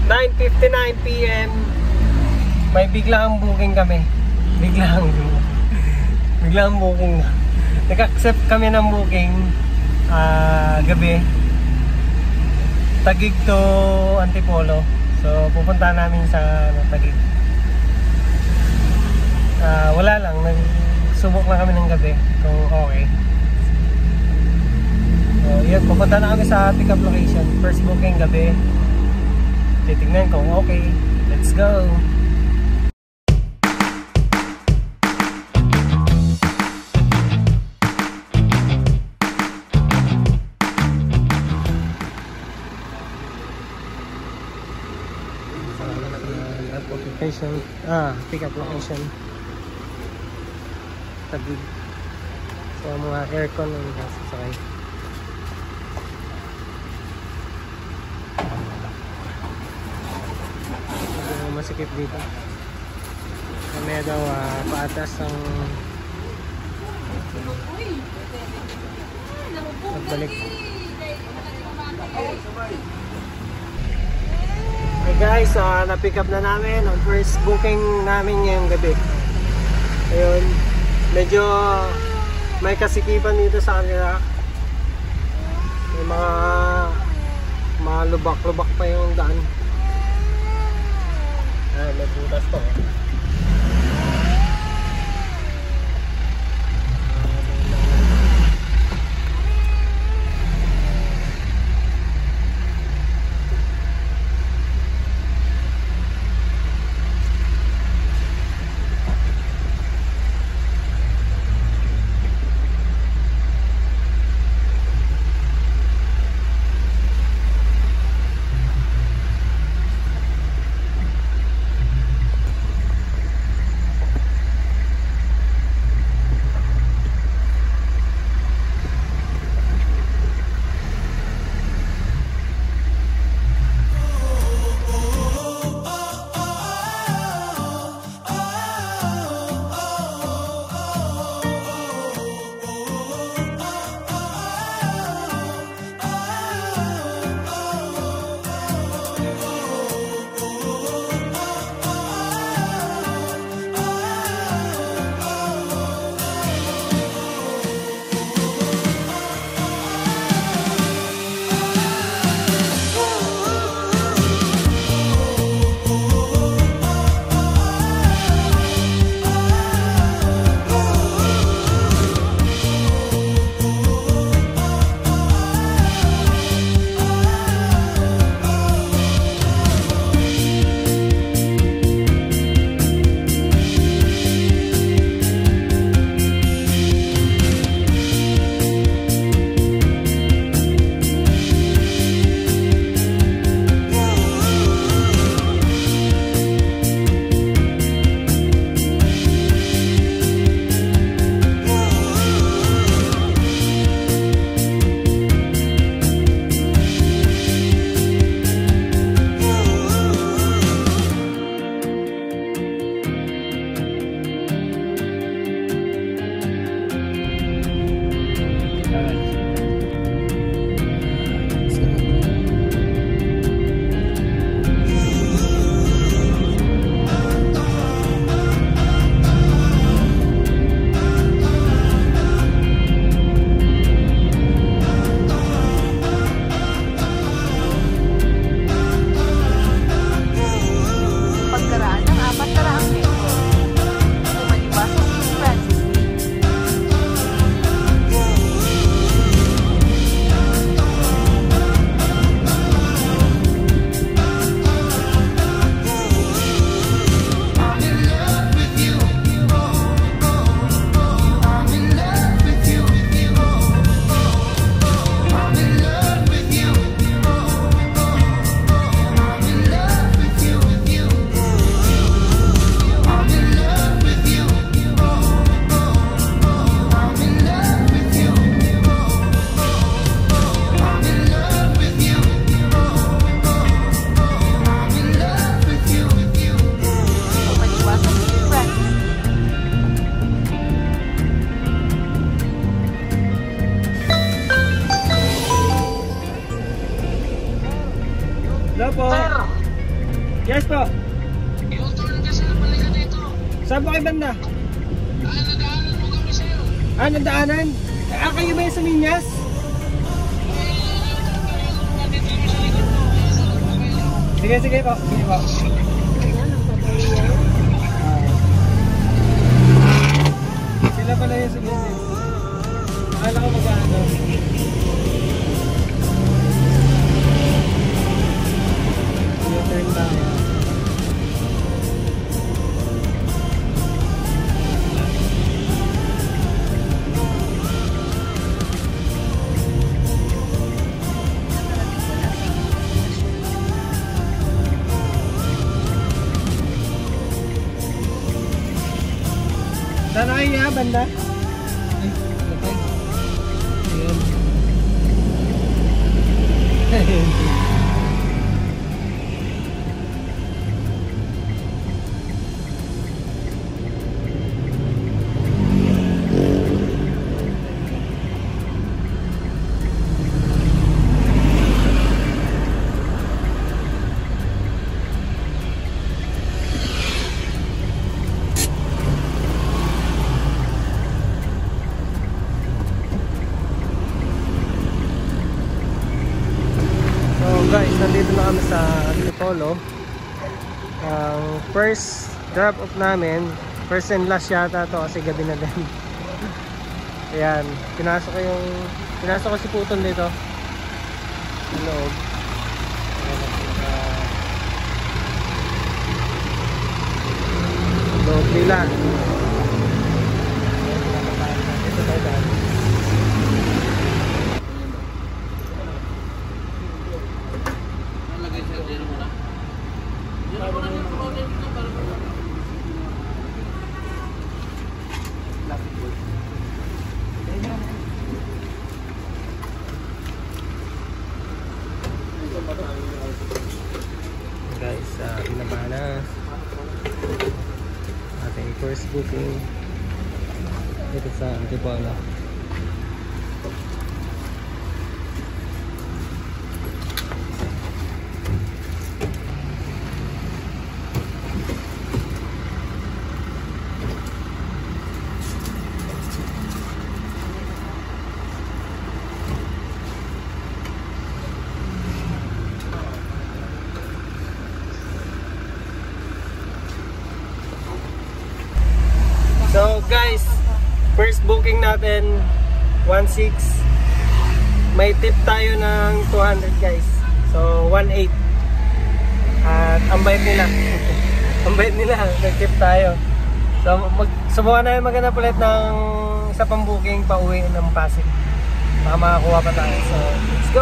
9:59 PM. May biglang booking kami. Biglang booking. Nag-accept kami ng booking gabi. Taguig to Antipolo. So pupunta namin sa Taguig. Wala lang, nagsubok na kami ng gabi kung okay. So yun, pupunta na kami sa pick up location. First booking gabi. Titignan kung okay. Let's go! Location, pick up location Taguig. So mga aircon ang sasakay. Masikip dito. Kami daw paatas ang pagbalik. Hey guys, na-pick up na namin on first booking namin ngayong gabi. Ayun, medyo may kasikipan dito sa kanila. May mga lubak-lubak pa yung daan. May butas to. Hello po. Sir, Yes po. I-turn ka sa balik ka dito. Saan po kayo banda? Nadaanan mo kami sa'yo. Nandaanan? Kayo ba yung sa Minyas? Sige, sige po. Sige po. Sila pala yung sa Minyas. Akala ko mag-ano. U-turn tayo. Saan na kayo nga, banda? Ay, lapay. Ayun. Guys, nandito na kami sa Antipolo. Ang first drop off namin, first and last yata to kasi gabi na din. Ayan, pinasok ko si Puton dito sa loob. Loob nila. Dito tayo daan. Guys, binaba na ating first booking dito sa Antipolo. So guys, first booking natin 1.6. May tip tayo ng 200 guys. So 1.8. At ang bait nila. Ang bait nila, nag-tip tayo. So subukan namin maghanap ulit ng isa pang booking pa uwi ng Pasig. Baka makakuha pa tayo. So let's go!